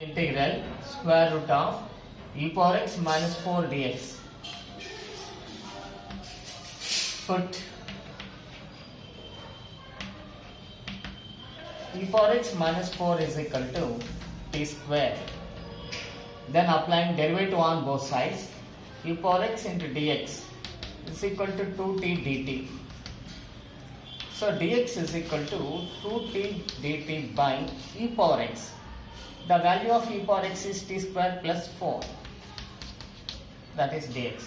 Integral square root of e power x minus 4 dx. Put e power x minus 4 is equal to t square. Then applying derivative on both sides, e power x into dx is equal to 2t dt. So dx is equal to 2t dt by e power x. The value of e power x is t square plus 4, that is dx.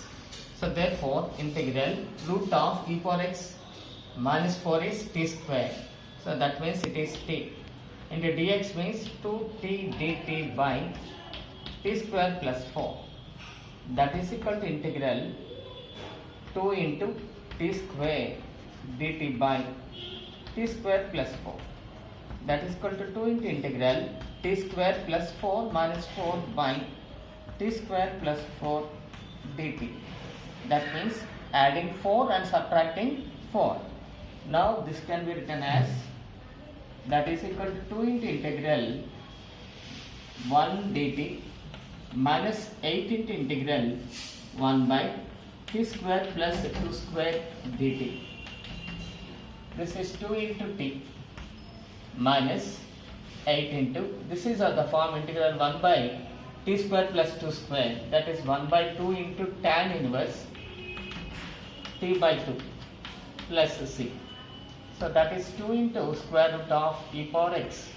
So therefore integral root of e power x minus 4 is t square. So that means it is t into dx means 2t dt by t square plus 4. That is equal to integral 2 into t square dt by t square plus 4. That is equal to 2 into integral t square plus 4 minus 4 by t square plus 4 dt. That means adding 4 and subtracting 4. Now this can be written as, that is equal to 2 into integral 1 dt minus 8 into integral 1 by t square plus 2 square dt. This is 2 into t minus 8 into, this is the form integral 1 by t square plus 2 square, that is 1 by 2 into tan inverse t by 2 plus c. So that is 2 into square root of e power x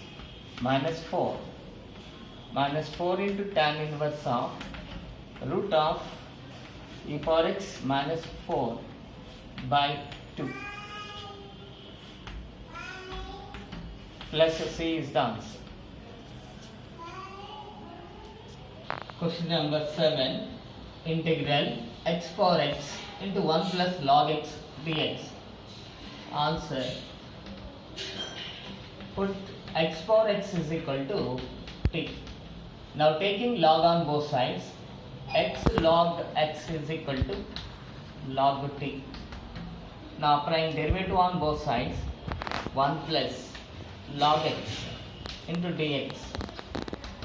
minus 4 into tan inverse of root of e power x minus 4 by 2 plus c is the answer. Question number 7. Integral x power x into 1 plus log x dx. Answer. Put x power x is equal to t. Now taking log on both sides, x log x is equal to log t. Now applying derivative on both sides, 1 plus log x into dx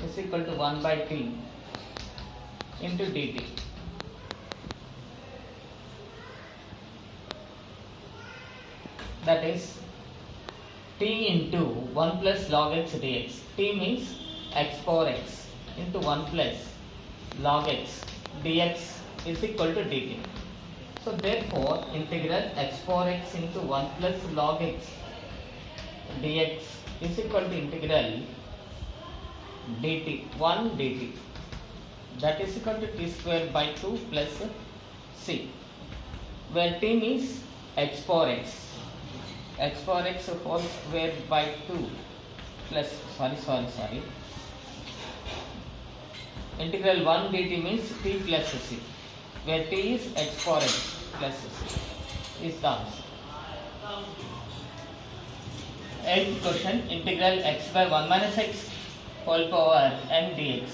is equal to 1 by t into dt. That is t into 1 plus log x dx. T means x power x into 1 plus log x dx is equal to dt. So therefore integral x power x into 1 plus log x dx is equal to integral dt 1 dt, that is equal to t square by 2 plus c, where t means x power x whole square by 2 plus integral 1 dt means t plus c, where t is x power x plus c is the answer. 8th question, integral x by 1 minus x whole power n dx.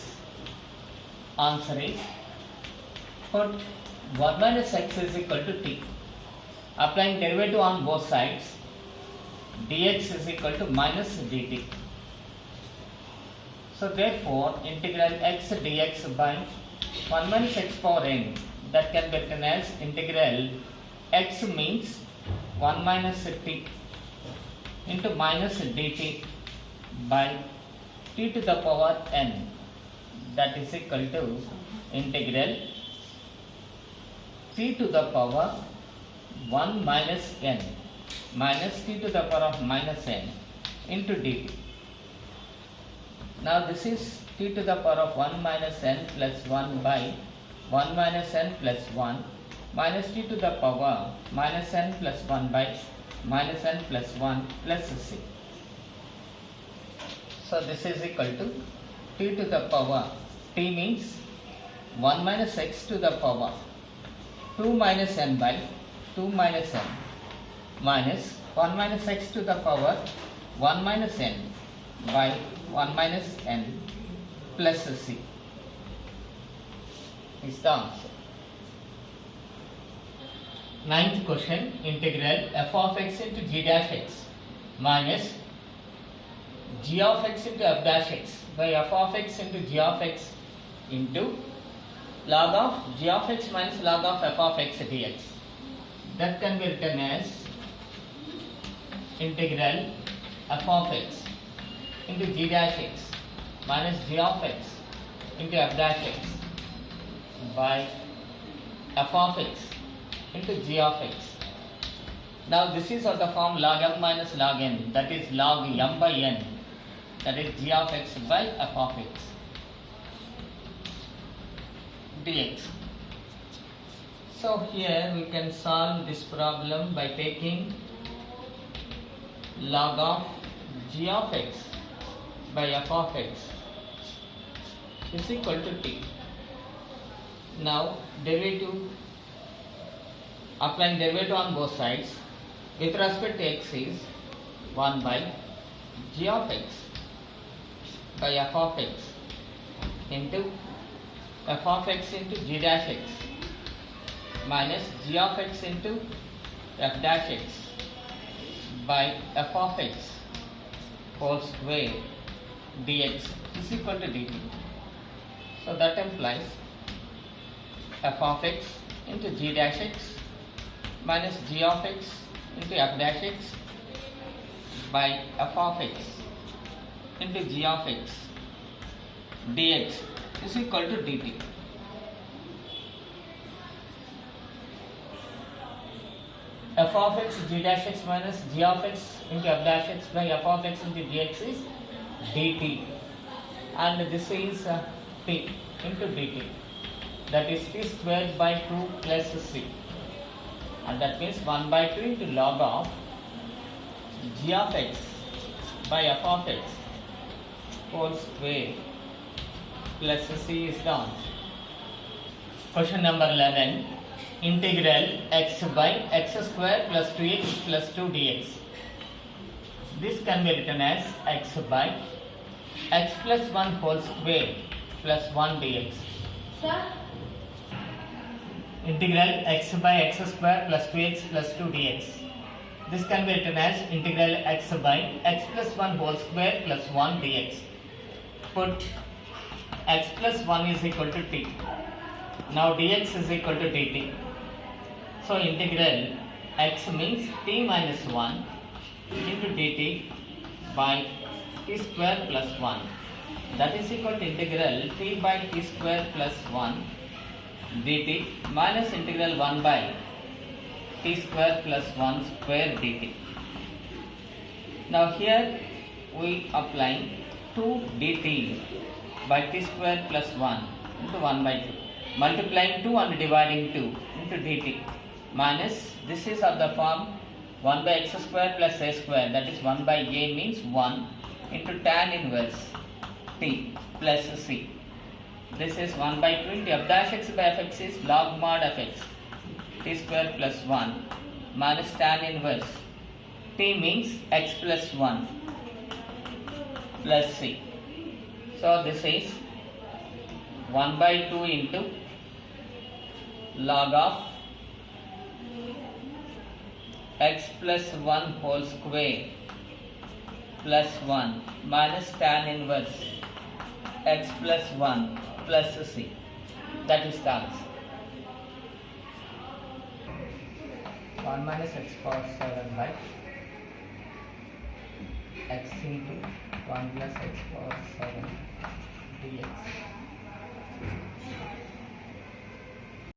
Answer is, put 1 minus x is equal to t. Applying derivative on both sides, dx is equal to minus dt. So therefore integral x dx by 1 minus x power n, that can be written as integral x means 1 minus t into minus dt by t to the power n, that is equal to integral t to the power 1 minus n minus t to the power of minus n into dt. Now this is t to the power of 1 minus n plus 1 by 1 minus n plus 1 minus t to the power minus n plus 1 by minus n plus 1 plus c. So this is equal to t to the power, t means 1 minus x to the power 2 minus n by 2 minus n minus 1 minus x to the power 1 minus n by 1 minus n plus c is the answer. 9th question, integral f of x into g dash x minus g of x into f dash x by f of x into g of x into log of g of x minus log of f of x dx. That can be written as integral f of x into g dash x minus g of x into f dash x by f of x into g of x. Now this is of the form log m minus log n, that is log m by n, that is g of x by f of x dx. So here we can solve this problem by taking log of g of x by f of x is equal to t. Now derivative, applying derivative on both sides with respect to x is 1 by g of x by f of x into f of x into g dash x minus g of x into f dash x by f of x whole square dx is equal to dt. So that implies f of x into g dash x minus g of x into f dash x by f of x into g of x dx is equal to dt. F of x g dash x minus g of x into f dash x by f of x into dx is dt, and this is t into dt, that is t squared by 2 plus c, and that means 1 by 2 into log of g of x by f of x whole square plus c is the answer. Question number 11. Integral x by x square plus 2x plus 2 dx. This can be written as x by x plus 1 whole square plus 1 dx. Sir? Integral x by x square plus 2x plus 2 dx. This can be written as integral x by x plus 1 whole square plus 1 dx. Put x plus 1 is equal to t. Now dx is equal to dt. So integral x means t minus 1 into dt by t square plus 1. That is equal to integral t by t square plus 1 dt minus integral 1 by t square plus 1 square dt. Now here we apply 2 dt by t square plus 1 into 1 by 2, multiplying 2 and dividing 2 into dt minus, this is of the form 1 by x square plus a square, that is 1 by a means 1 into tan inverse t plus c. This is 1 by 2 into f dash x by f x is log mod f x t square plus 1 minus tan inverse t means x plus 1 plus c. So this is 1 by 2 into log of x plus 1 whole square plus 1 minus tan inverse x plus 1 plus c. That is the answer. 1 minus x power 7 by x into 1 plus x power 7 dx.